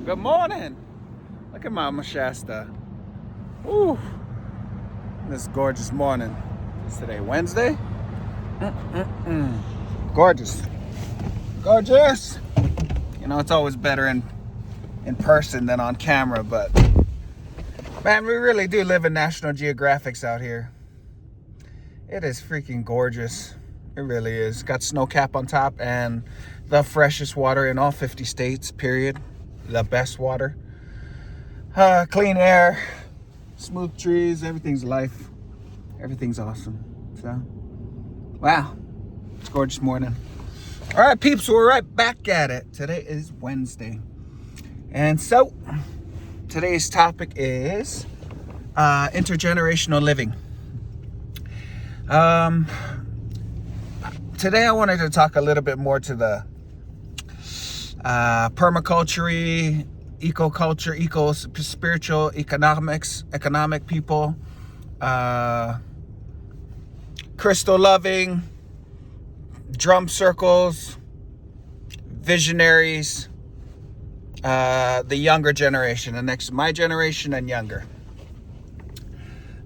Good morning. Look at Mama Shasta. Ooh, this gorgeous morning. Is today Wednesday? Gorgeous. Gorgeous. You know, it's always better in person than on camera, but man, we really do live in National Geographics out here. It is freaking gorgeous. It really is. Got snow cap on top and the freshest water in all 50 states, period. The best water. Clean air, smooth trees, everything's life. Everything's awesome. So, wow. It's a gorgeous morning. All right, peeps, we're right back at it. Today is Wednesday. And so, today's topic is intergenerational living. Today I wanted to talk a little bit more to the permaculture, ecoculture, spiritual, economic people, crystal loving, drum circles, visionaries, the younger generation, my generation and younger.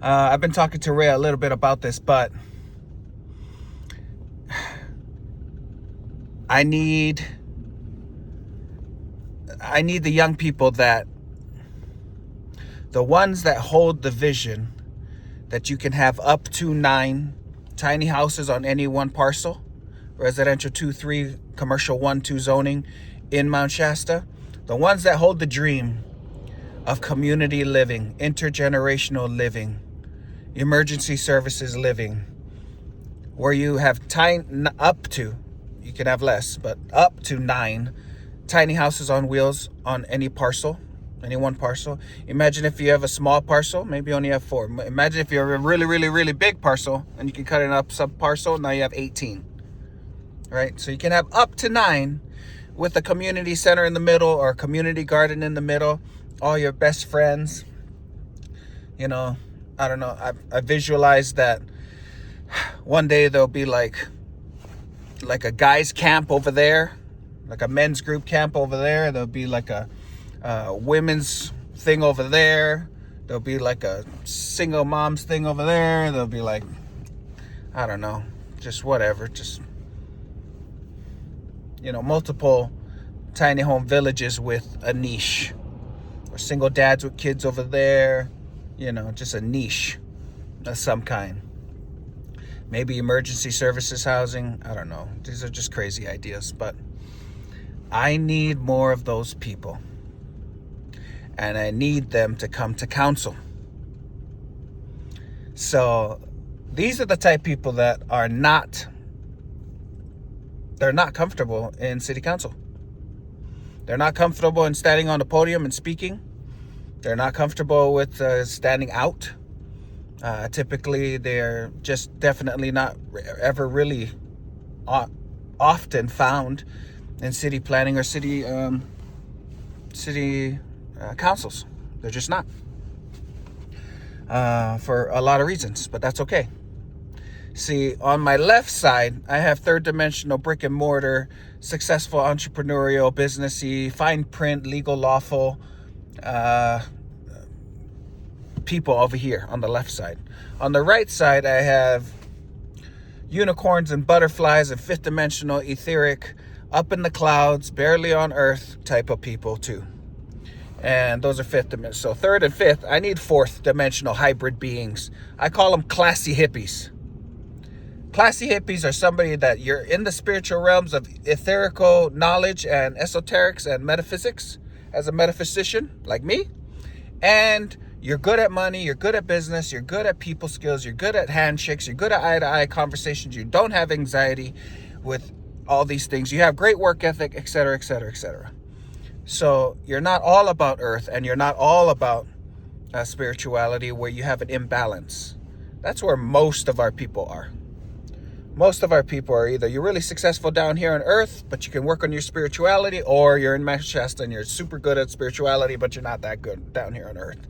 I've been talking to Ray a little bit about this, but I need the young people, the ones that hold the vision that you can have up to 9 tiny houses on any one parcel, residential 2-3, commercial 1-2 zoning in Mount Shasta. The ones that hold the dream of community living, intergenerational living, emergency services living, where you have you can have less, but up to 9 tiny houses on wheels on any one parcel. Imagine if you have a small parcel, maybe you only have 4. Imagine if you have a really, really, really big parcel and you can cut it up sub parcel, now you have 18, right? So you can have up to 9 with a community center in the middle or a community garden in the middle, all your best friends. You know, I don't know, I visualize that one day there'll be like a guy's camp over there, like a men's group camp over there. There'll be like a women's thing over there. There'll be like a single moms thing over there. There'll be like, I don't know, just whatever. Just, you know, multiple tiny home villages with a niche. Or single dads with kids over there. You know, just a niche of some kind. Maybe emergency services housing. I don't know. These are just crazy ideas, but I need more of those people. And I need them to come to council. So these are the type of people that they're not comfortable in city council. They're not comfortable in standing on the podium and speaking. They're not comfortable with standing out. Typically, they're just definitely not ever really often found in city planning or city councils. They're just not, for a lot of reasons, but that's okay. See, on my left side, I have third dimensional brick and mortar, successful entrepreneurial, businessy, fine print, legal, lawful people over here on the left side. On the right side, I have unicorns and butterflies and fifth dimensional, etheric, up in the clouds, barely on earth type of people too. And those are fifth dimension. So third and fifth, I need fourth dimensional hybrid beings. I call them classy hippies. Classy hippies are somebody that you're in the spiritual realms of etherical knowledge and esoterics and metaphysics as a metaphysician like me. And you're good at money, you're good at business, you're good at people skills, you're good at handshakes, you're good at eye-to-eye conversations, you don't have anxiety with all these things, you have great work ethic, etc., etc., etc. So you're not all about earth and you're not all about spirituality where you have an imbalance. That's where most of our people are. Most of our people are either you're really successful down here on earth, but you can work on your spirituality, or you're in Mount Shasta and you're super good at spirituality, but you're not that good down here on earth.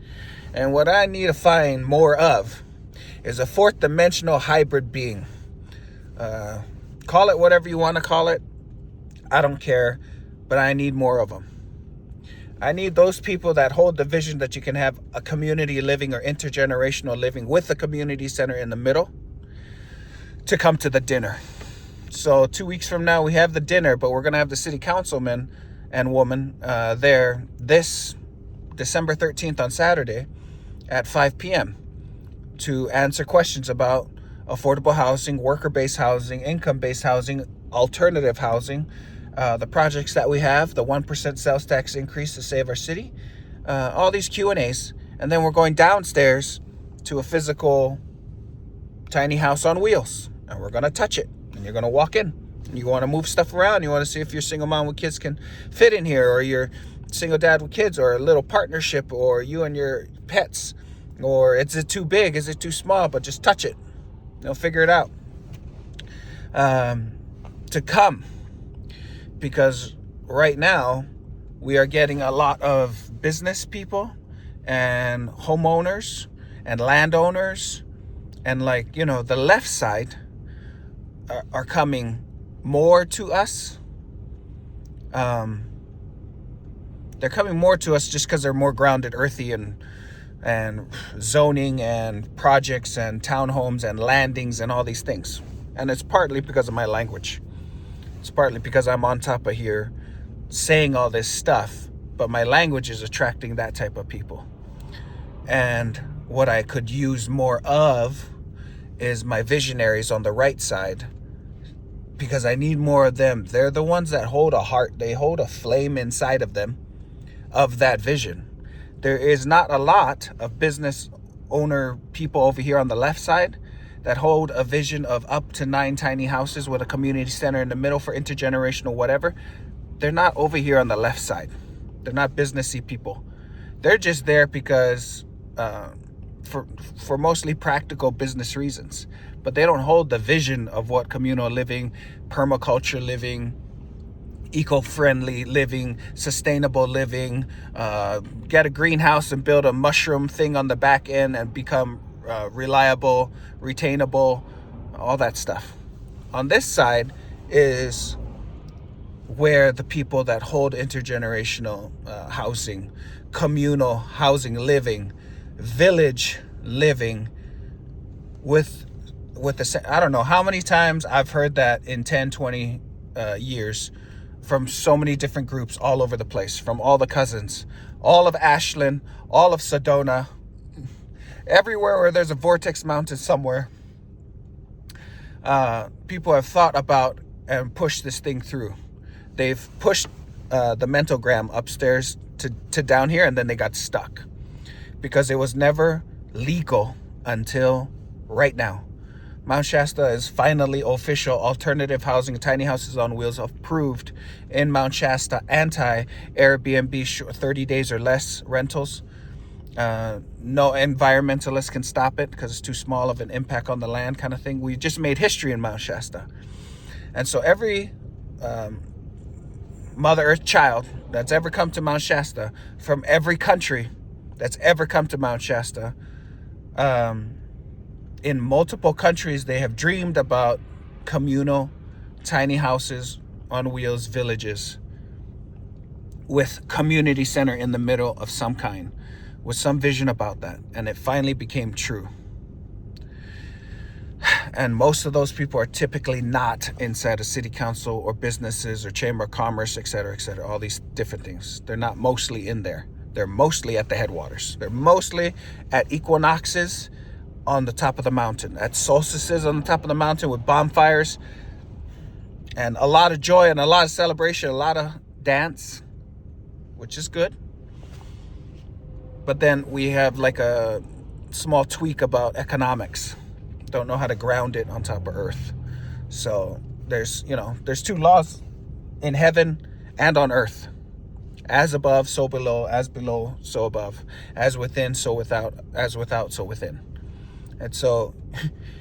And what I need to find more of is a fourth dimensional hybrid being. Call it whatever you want to call it. I don't care, but I need more of them. I need those people that hold the vision that you can have a community living or intergenerational living with a community center in the middle to come to the dinner. So 2 weeks from now, we have the dinner, but we're going to have the city councilman and woman there this December 13th on Saturday at 5 p.m. to answer questions about affordable housing, worker-based housing, income-based housing, alternative housing, the projects that we have, the 1% sales tax increase to save our city, all these Q&As. And then we're going downstairs to a physical tiny house on wheels, and we're going to touch it. And you're going to walk in. And you want to move stuff around. You want to see if your single mom with kids can fit in here, or your single dad with kids, or a little partnership, or you and your pets. Or is it too big? Is it too small? But just touch it. You'll figure it out. To come. Because right now, we are getting a lot of business people and homeowners and landowners and the left side are coming more to us. They're coming more to us just because they're more grounded, earthy, and zoning and projects and townhomes and landings and all these things. And it's partly because of my language. It's partly because I'm on top of here saying all this stuff, but my language is attracting that type of people. And what I could use more of is my visionaries on the right side, because I need more of them. They're the ones that hold a heart. They hold a flame inside of them of that vision. There is not a lot of business owner people over here on the left side that hold a vision of up to 9 tiny houses with a community center in the middle for intergenerational whatever. They're not over here on the left side. They're not businessy people. They're just there because for mostly practical business reasons. But they don't hold the vision of what communal living, permaculture living, eco-friendly living, sustainable living, get a greenhouse and build a mushroom thing on the back end and become reliable, retainable, all that stuff. On this side is where the people that hold intergenerational housing, communal housing living, village living with the, I don't know how many times I've heard that in 10, 20 years from so many different groups all over the place, from all the cousins, all of Ashland, all of Sedona, everywhere where there's a vortex mountain somewhere. People have thought about and pushed this thing through. They've pushed the mentogram upstairs to down here, and then they got stuck because it was never legal until right now. Mount Shasta is finally official alternative housing, tiny houses on wheels approved in Mount Shasta, anti-Airbnb 30 days or less rentals. No environmentalist can stop it because it's too small of an impact on the land kind of thing. We just made history in Mount Shasta. And so every Mother Earth child that's ever come to Mount Shasta, from every country that's ever come to Mount Shasta, in multiple countries, they have dreamed about communal tiny houses on wheels villages with community center in the middle of some kind, with some vision about that. And it finally became true. And most of those people are typically not inside a city council or businesses or chamber of commerce, et cetera, all these different things. They're not mostly in there. They're mostly at the headwaters. They're mostly at equinoxes on the top of the mountain, at solstices on the top of the mountain with bonfires and a lot of joy and a lot of celebration, a lot of dance, which is good. But then we have like a small tweak about economics. Don't know how to ground it on top of earth. So there's two laws in heaven and on earth. As above, so below. As below, so above. As within, so without. As without, so within. And so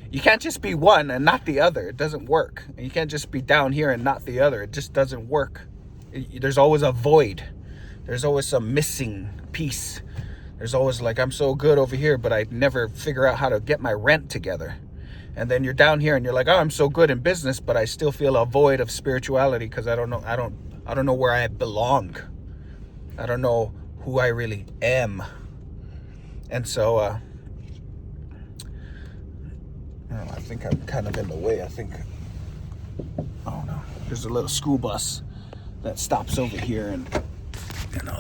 you can't just be one and not the other. It doesn't work. And you can't just be down here and not the other. It just doesn't work. There's always a void. There's always some missing piece. There's always like, I'm so good over here, but I never figure out how to get my rent together. And then you're down here and you're like, oh, I'm so good in business, but I still feel a void of spirituality because I don't know where I belong. I don't know who I really am. And so, I don't know, I think I'm kind of in the way. Oh no, there's a little school bus that stops over here, and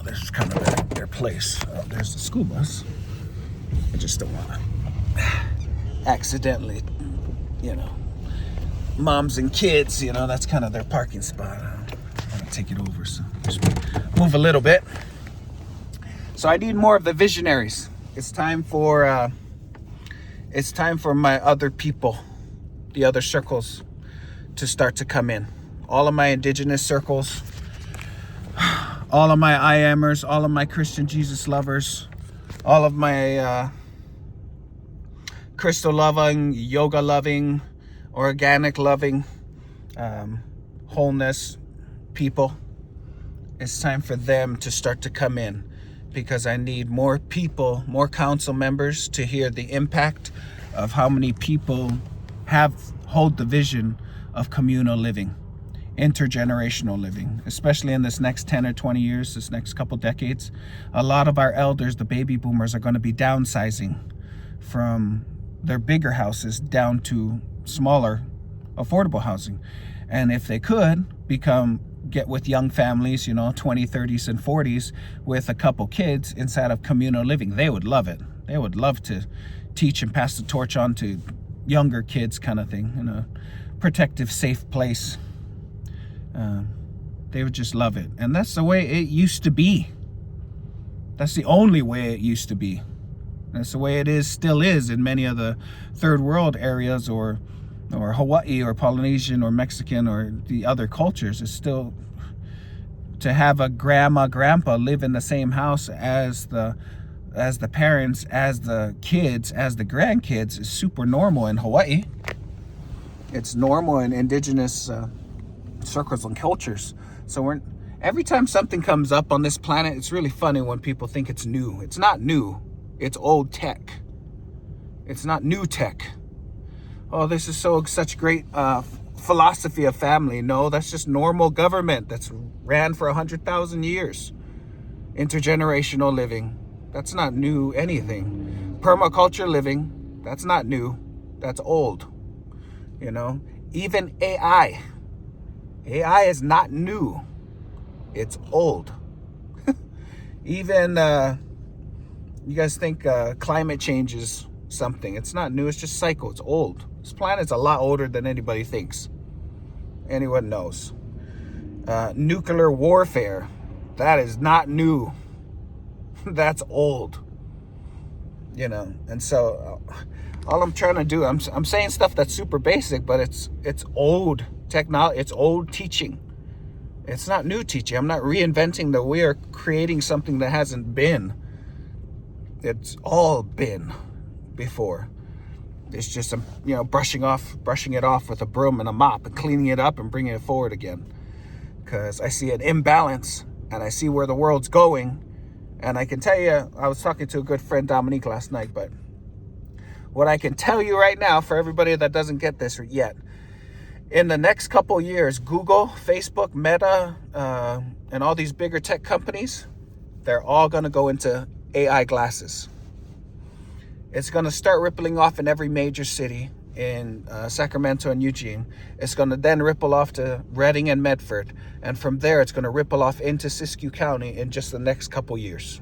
there's kind of their place. Oh, there's the school bus. I just don't want to accidentally, moms and kids, that's kind of their parking spot. I want to take it over, so just move a little bit. So I need more of the visionaries. It's time for my other people, the other circles, to start to come in. All of my indigenous circles, all of my I amers, all of my Christian Jesus lovers, all of my crystal loving, yoga loving, organic loving, wholeness people. It's time for them to start to come in, because I need more people, more council members to hear the impact of how many people hold the vision of communal living, intergenerational living, especially in this next 10 or 20 years, this next couple decades. A lot of our elders, the baby boomers, are going to be downsizing from their bigger houses down to smaller, affordable housing. And if they could get with young families, 20s, 30s, and 40s with a couple kids inside of communal living, they would love it. They would love to teach and pass the torch on to younger kids, kind of thing, in a protective, safe place. They would just love it. And that's the way it used to be. That's the only way it used to be. That's the way it still is in many of the third world areas, or Hawaii or Polynesian or Mexican or the other cultures. Is still to have a grandpa live in the same house as the parents, as the kids, as the grandkids is super normal in Hawaii. It's normal in indigenous circles and cultures. So every time something comes up on this planet, it's really funny when people think it's new. It's not new. It's old tech. It's not new tech. Oh, this is such great philosophy of family. No, that's just normal government that's ran for 100,000 years. Intergenerational living. That's not new anything. Permaculture living. That's not new. That's old. Even AI. AI is not new. It's old. Even, you guys think climate change is something. It's not new. It's just cycle. It's old. This planet's a lot older than anybody thinks. Anyone knows. Nuclear warfare. That is not new. That's old. And so all I'm trying to do, I'm saying stuff that's super basic, but it's old technology. It's old teaching. It's not new teaching. I'm not reinventing the wheel, creating something that hasn't been. It's all been before. It's just brushing it off with a broom and a mop and cleaning it up and bringing it forward again. Because I see an imbalance and I see where the world's going. And I can tell you, I was talking to a good friend, Dominique, last night, but what I can tell you right now, for everybody that doesn't get this yet, in the next couple years, Google, Facebook, Meta, and all these bigger tech companies, they're all going to go into AI glasses. It's going to start rippling off in every major city in Sacramento and Eugene. It's going to then ripple off to Redding and Medford. And from there, it's going to ripple off into Siskiyou County in just the next couple years.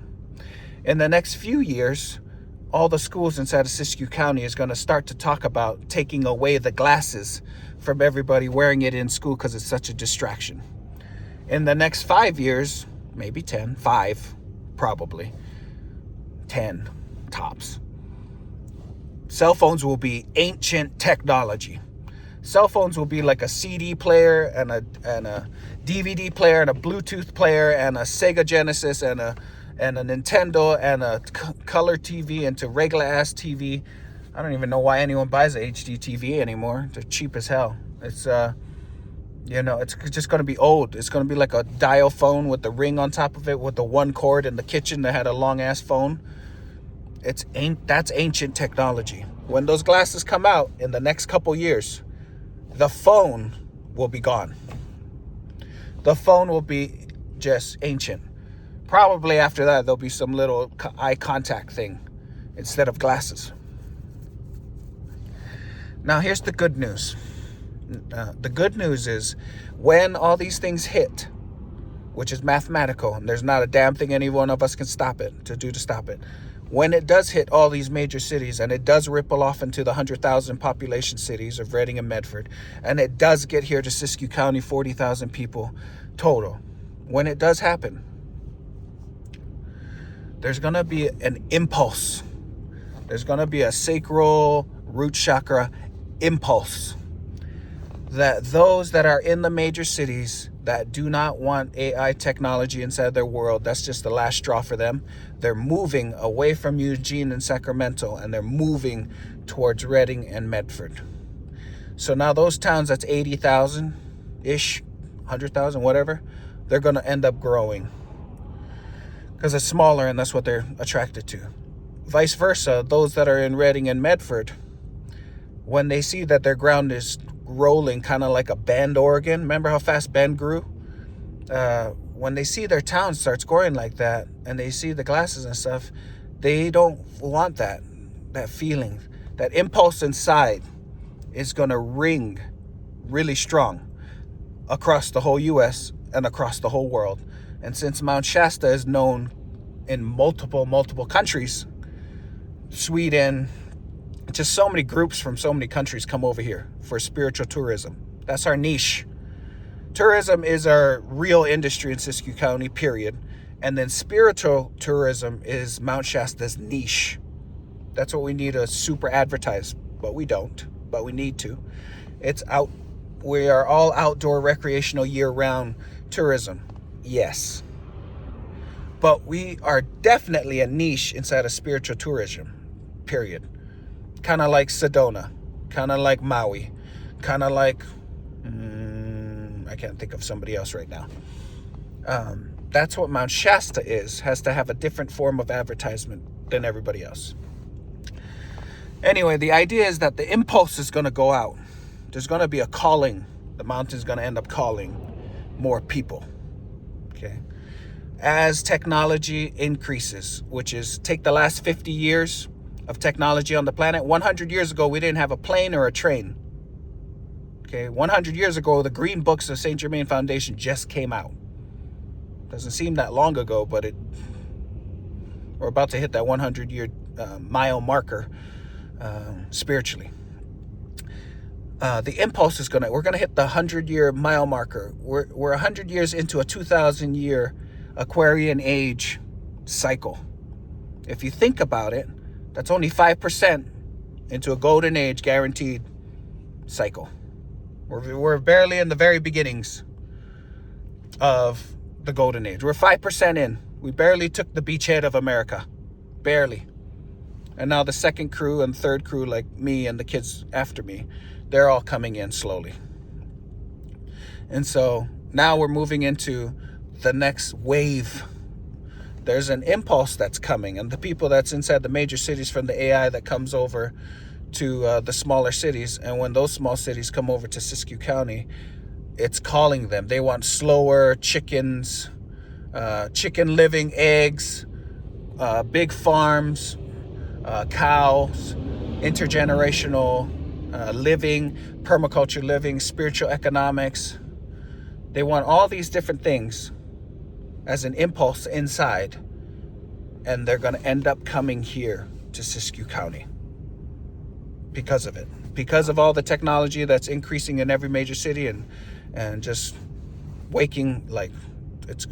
In the next few years, all the schools inside of Siskiyou County is going to start to talk about taking away the glasses from everybody wearing it in school because it's such a distraction. In the next 5 years, maybe 10, 5, probably 10 tops. Cell phones will be ancient technology. Cell phones will be like a CD player and a DVD player and a Bluetooth player and a Sega Genesis and a Nintendo and a color TV into regular ass TV. I don't even know why anyone buys a HD TV anymore. They're cheap as hell. It's it's just going to be old. It's going to be like a dial phone with the ring on top of it with the one cord in the kitchen that had a long ass phone. That's ancient technology. When those glasses come out in the next couple years, the phone will be gone. The phone will be just ancient Probably after that, there'll be some little eye contact thing instead of glasses. Now, here's the good news. The good news is when all these things hit, which is mathematical, and there's not a damn thing any one of us can stop it, to stop it. When it does hit all these major cities, and it does ripple off into the 100,000 population cities of Reading and Medford, and it does get here to Siskiyou County, 40,000 people total. When it does happen, there's going to be an impulse. There's going to be a sacral root chakra impulse that those that are in the major cities that do not want AI technology inside their world, that's just the last straw for them. They're moving away from Eugene and Sacramento, and they're moving towards Reading and Medford. So now those towns that's 80,000-ish, 100,000, whatever, they're going to end up growing because it's smaller and that's what they're attracted to. Vice versa, those that are in Reading and Medford, when they see that their ground is rolling kind of like a Bend, Oregon. Remember how fast Bend grew? When they see their town starts growing like that and they see the glasses and stuff, they don't want that feeling. That impulse inside is going to ring really strong across the whole U.S. and across the whole world. And since Mount Shasta is known in multiple countries, Sweden, just so many groups from so many countries come over here for spiritual tourism. That's our niche. Tourism is our real industry in Siskiyou County, period. And then spiritual tourism is Mount Shasta's niche. That's what we need to super advertise, but we don't, but we need to. It's out. We are all outdoor recreational year-round tourism. Yes. But we are definitely a niche inside of spiritual tourism, period. Kind of like Sedona, kind of like Maui, kind of like, I can't think of somebody else right now. That's what Mount Shasta has to have a different form of advertisement than everybody else. Anyway, the idea is that the impulse is going to go out. There's going to be a calling. The mountain's going to end up calling more people. Okay. As technology increases, which is take the last 50 years of technology on the planet. 100 years ago, we didn't have a plane or a train. Okay, 100 years ago, the Green Books of St. Germain Foundation just came out. Doesn't seem that long ago, but we're about to hit that 100-year mile marker spiritually. The impulse is we're gonna hit the 100-year mile marker. We're 100 years into a 2,000-year Aquarian age cycle. If you think about it, that's only 5% into a golden age guaranteed cycle. We're barely in the very beginnings of the golden age. We're 5% in. We barely took the beachhead of America. Barely. And now the second crew and third crew, like me and the kids after me, they're all coming in slowly. And so now we're moving into the next wave. There's an impulse that's coming, and the people that's inside the major cities from the AI that comes over to the smaller cities, and when those small cities come over to Siskiyou County, it's calling them. They want slower chickens, chicken living, eggs, big farms, cows, intergenerational living, permaculture living, spiritual economics. They want all these different things as an impulse inside, and they're going to end up coming here to Siskiyou County because of it, because of all the technology that's increasing in every major city, and just waking, like, it's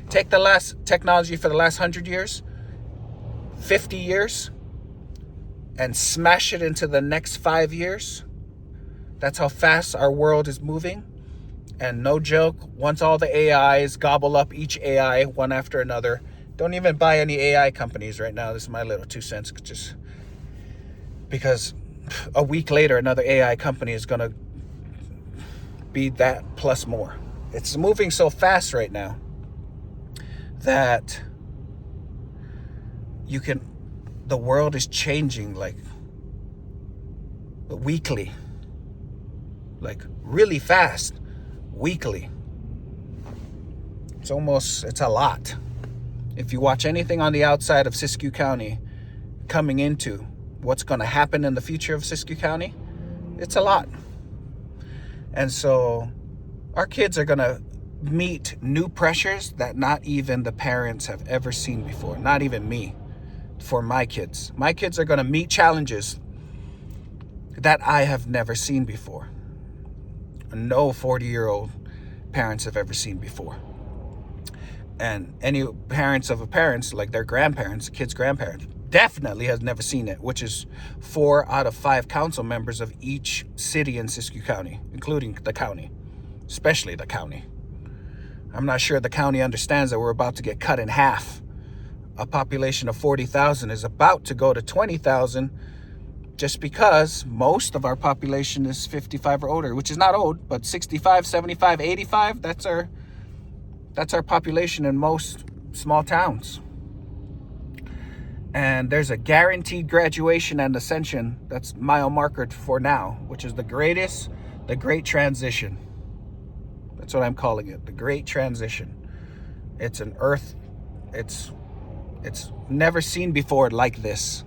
take the last technology for the last 100 years, 50 years, and smash it into the next 5 years. That's how fast our world is moving. And no joke, once all the AIs gobble up each AI one after another, don't even buy any AI companies right now. This is my little 2 cents, just because a week later, another AI company is going to be that plus more. It's moving so fast right now that the world is changing like weekly, like really fast. Weekly. It's a lot. If you watch anything on the outside of Siskiyou County coming into what's going to happen in the future of Siskiyou County, it's a lot. And so our kids are going to meet new pressures that not even the parents have ever seen before, not even me. For my kids are going to meet challenges that I have never seen before. No 40-year-old parents have ever seen before. And any parents of a parents, like their grandparents, kids' grandparents, definitely has never seen it, which is 4 out of 5 council members of each city in Siskiyou County, including the county, especially the county. I'm not sure the county understands that we're about to get cut in half. A population of 40,000 is about to go to 20,000 just because most of our population is 55 or older, which is not old, but 65, 75, 85, that's our population in most small towns. And there's a guaranteed graduation and ascension that's mile markered for now, which is the great transition. That's what I'm calling it, the great transition. It's never seen before like this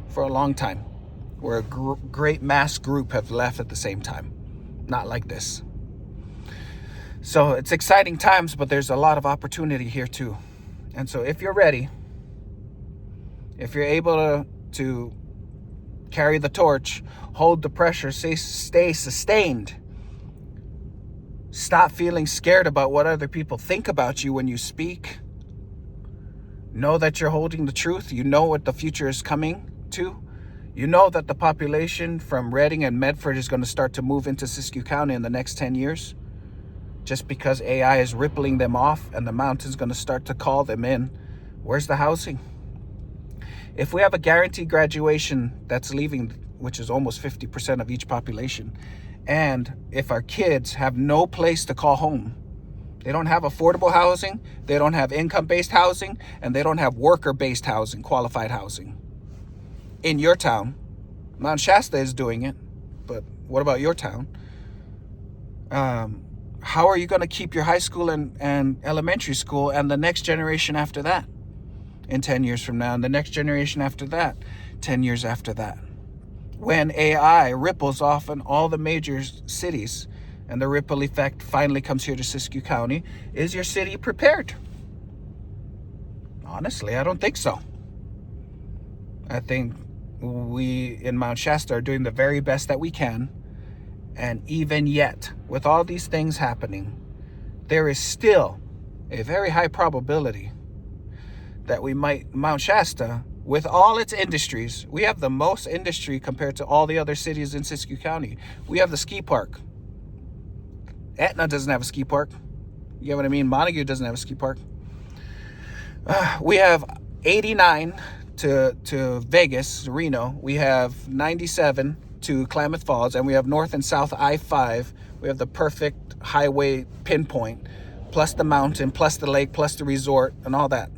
for a long time, where a great mass group have left at the same time. Not like this. So it's exciting times, but there's a lot of opportunity here too. And so if you're ready, if you're able to carry the torch, hold the pressure, stay sustained, stop feeling scared about what other people think about you when you speak, know that you're holding the truth, you know what the future is coming to, you know that the population from Redding and Medford is going to start to move into Siskiyou County in the next 10 years, just because AI is rippling them off and the mountain's going to start to call them in. Where's the housing? If we have a guaranteed graduation that's leaving, which is almost 50% of each population, and if our kids have no place to call home, they don't have affordable housing, they don't have income-based housing, and they don't have worker-based housing, qualified housing. In your town, Mount Shasta is doing it, but what about your town? How are you going to keep your high school and elementary school and the next generation after that in 10 years from now, and the next generation after that 10 years after that? When AI ripples off in all the major cities and the ripple effect finally comes here to Siskiyou County, is your city prepared? Honestly, I don't think so. I think we in Mount Shasta are doing the very best that we can. And even yet, with all these things happening, there is still a very high probability that Mount Shasta, with all its industries, we have the most industry compared to all the other cities in Siskiyou County. We have the ski park. Etna doesn't have a ski park. You know what I mean? Montague doesn't have a ski park. We have 89 to Vegas, Reno. We have 97 to Klamath Falls, and we have north and south I-5. We have the perfect highway pinpoint, plus the mountain, plus the lake, plus the resort, and all that.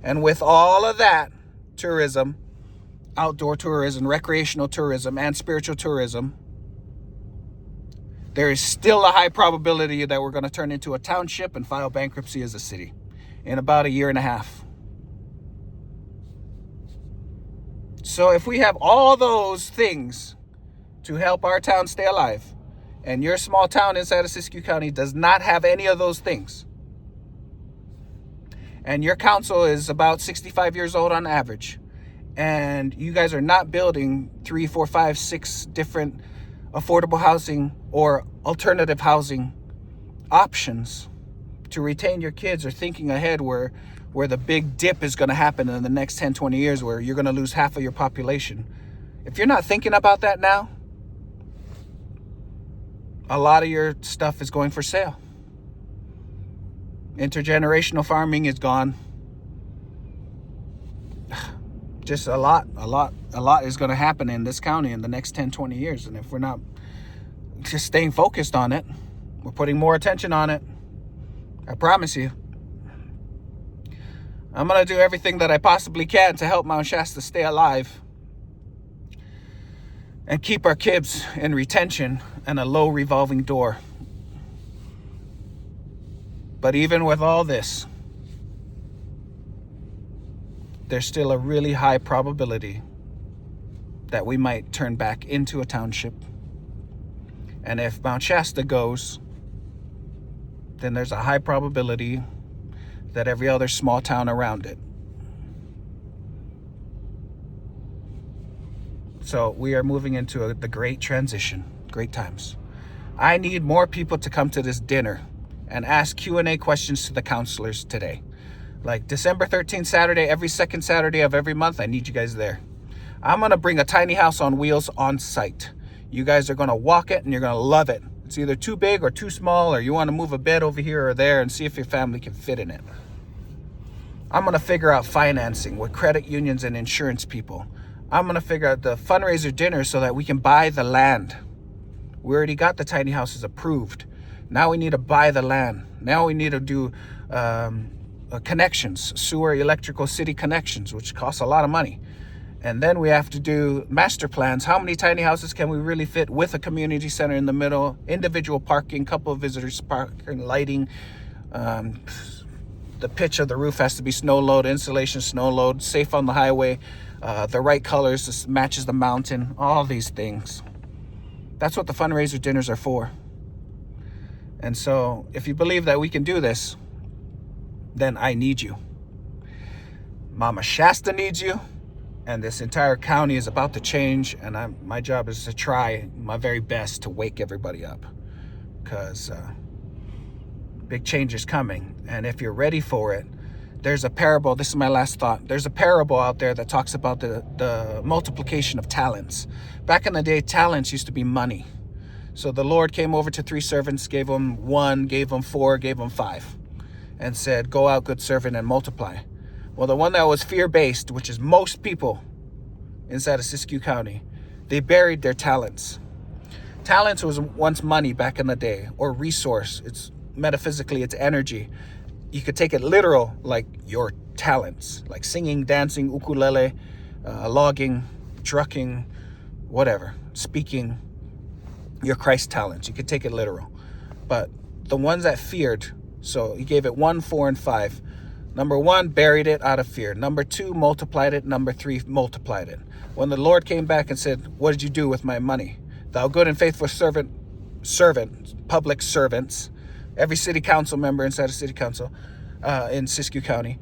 And with all of that, tourism, outdoor tourism, recreational tourism, and spiritual tourism, there is still a high probability that we're going to turn into a township and file bankruptcy as a city in about a year and a half. So if we have all those things to help our town stay alive, and your small town inside of Siskiyou County does not have any of those things, and your council is about 65 years old on average, and you guys are not building 3, 4, 5, 6 different affordable housing or alternative housing options to retain your kids, or thinking ahead where the big dip is going to happen in the next 10, 20 years where you're going to lose half of your population. If you're not thinking about that now, a lot of your stuff is going for sale. Intergenerational farming is gone. Just a lot is going to happen in this county in the next 10, 20 years. And if we're not just staying focused on it, we're putting more attention on it, I promise you, I'm going to do everything that I possibly can to help Mount Shasta stay alive and keep our kids in retention and a low revolving door. But even with all this, there's still a really high probability that we might turn back into a township. And if Mount Shasta goes, then there's a high probability that every other small town around it. So we are moving into the great transition, great times. I need more people to come to this dinner and ask Q&A questions to the counselors today. Like December 13th, Saturday, every second Saturday of every month, I need you guys there. I'm going to bring a tiny house on wheels on site. You guys are going to walk it and you're going to love it. It's either too big or too small, or you want to move a bed over here or there and see if your family can fit in it. I'm going to figure out financing with credit unions and insurance people. I'm going to figure out the fundraiser dinner so that we can buy the land. We already got the tiny houses approved. Now we need to buy the land. Now we need to do connections, sewer, electrical, city connections, which costs a lot of money. And then we have to do master plans. How many tiny houses can we really fit with a community center in the middle, individual parking, couple of visitors parking, lighting. The pitch of the roof has to be snow load, insulation, snow load, safe on the highway, the right colors, this matches the mountain, all these things. That's what the fundraiser dinners are for. And so if you believe that we can do this, then I need you. Mama Shasta needs you. And this entire county is about to change. And my job is to try my very best to wake everybody up. Because big change is coming. And if you're ready for it, there's a parable. This is my last thought. There's a parable out there that talks about the multiplication of talents. Back in the day, talents used to be money. So the Lord came over to 3 servants, gave them 1, gave them 4, gave them 5, and said, go out, good servant, and multiply. Well, the one that was fear-based, which is most people inside of Siskiyou County, they buried their talents. Talents was once money back in the day, or resource. It's metaphysically, it's energy. You could take it literal, like your talents, like singing, dancing, ukulele, logging, trucking, whatever, speaking, your Christ talents. You could take it literal. But the ones that feared, so he gave it 1, 4, and 5. Number 1, buried it out of fear. Number 2, multiplied it. Number 3, multiplied it. When the Lord came back and said, what did you do with my money? Thou good and faithful servant, public servants, every city council member inside of city council in Siskiyou County.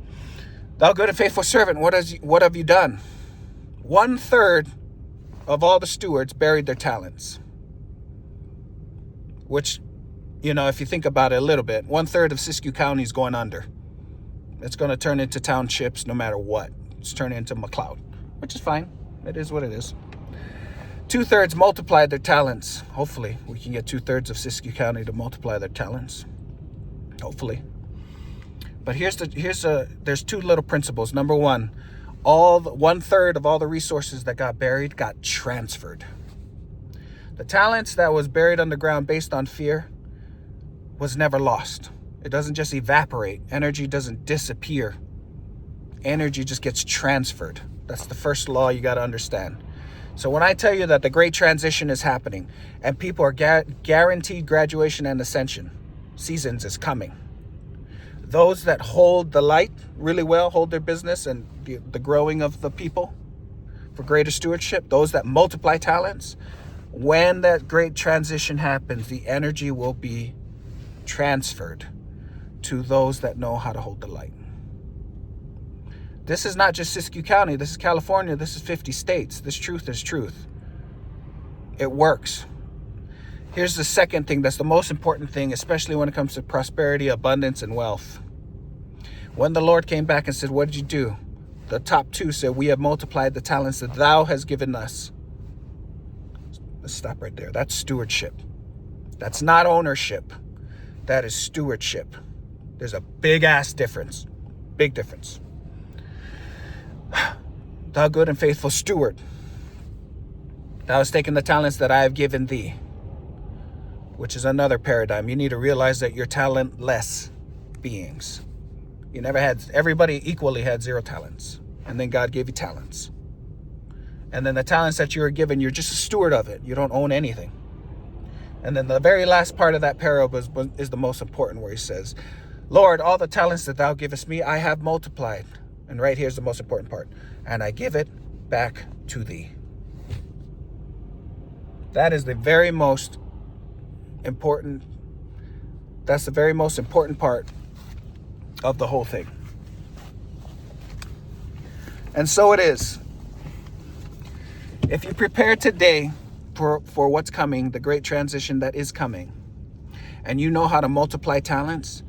Thou good and faithful servant, what have you done? 1/3 of all the stewards buried their talents. Which, if you think about it a little bit, 1/3 of Siskiyou County is going under. It's going to turn into townships no matter what. It's turning into McLeod, which is fine. It is what it is. 2/3 multiplied their talents. Hopefully, we can get 2/3 of Siskiyou County to multiply their talents. Hopefully. But there's 2 little principles. Number 1, 1/3 of all the resources that got buried got transferred. The talents that was buried underground based on fear was never lost. It doesn't just evaporate. Energy doesn't disappear. Energy just gets transferred. That's the first law you got to understand. So when I tell you that the great transition is happening and people are guaranteed graduation and ascension, seasons is coming. Those that hold the light really well, hold their business and the growing of the people for greater stewardship, those that multiply talents, when that great transition happens, the energy will be transferred to those that know how to hold the light. This is not just Siskiyou County. This is California. This is 50 states. This truth is truth. It works. Here's the second thing that's the most important thing, especially when it comes to prosperity, abundance, and wealth. When the Lord came back and said, what did you do? The top 2 said, we have multiplied the talents that thou hast given us. Let's stop right there. That's stewardship. That's not ownership. That is stewardship. There's a big ass difference. Big difference. Thou good and faithful steward. Thou hast taken the talents that I have given thee. Which is another paradigm. You need to realize that you're talentless beings. Everybody equally had 0 talents. And then God gave you talents. And then the talents that you were given, you're just a steward of it. You don't own anything. And then the very last part of that parable is the most important, where he says, Lord, all the talents that thou givest me, I have multiplied. And right here's the most important part. And I give it back to thee. That is the very most important. That's the very most important part of the whole thing. And so it is. If you prepare today for what's coming, the great transition that is coming, and you know how to multiply talents,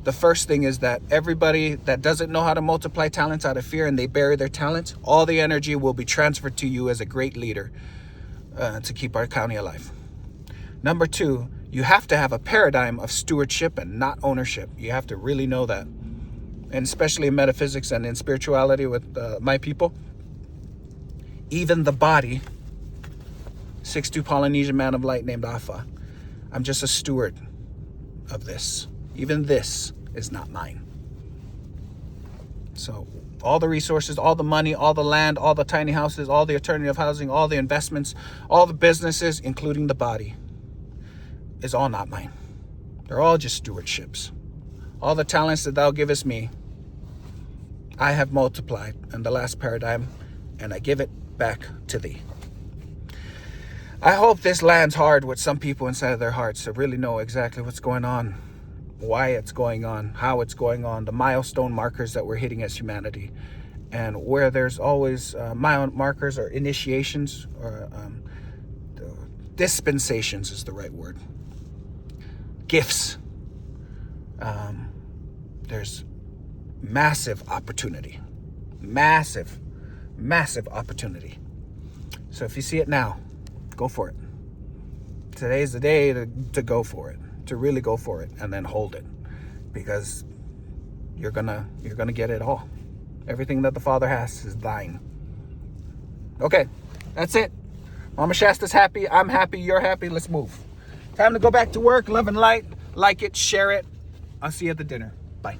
the first thing is that everybody that doesn't know how to multiply talents out of fear and they bury their talents, all the energy will be transferred to you as a great leader to keep our county alive. Number two, you have to have a paradigm of stewardship and not ownership. You have to really know that. And especially in metaphysics and in spirituality with my people, even the body, 6'2" Polynesian man of light named Afa, I'm just a steward of this. Even this is not mine. So all the resources, all the money, all the land, all the tiny houses, all the alternative housing, all the investments, all the businesses, including the body, is all not mine. They're all just stewardships. All the talents that thou givest me, I have multiplied in the last paradigm, and I give it back to thee. I hope this lands hard with some people inside of their hearts to really know exactly what's going on, why it's going on, how it's going on, the milestone markers that we're hitting as humanity, and where there's always mile markers or initiations or dispensations is the right word. Gifts. There's massive opportunity. Massive opportunity. So if you see it now, go for it. Today's the day to go for it, to really go for it, and then hold it, because you're gonna get it all. Everything that the Father has is thine. Okay, that's it. Mama Shasta's happy. I'm happy. You're happy. Let's move. Time to go back to work. Love and light. Like it. Share it. I'll see you at the dinner. Bye.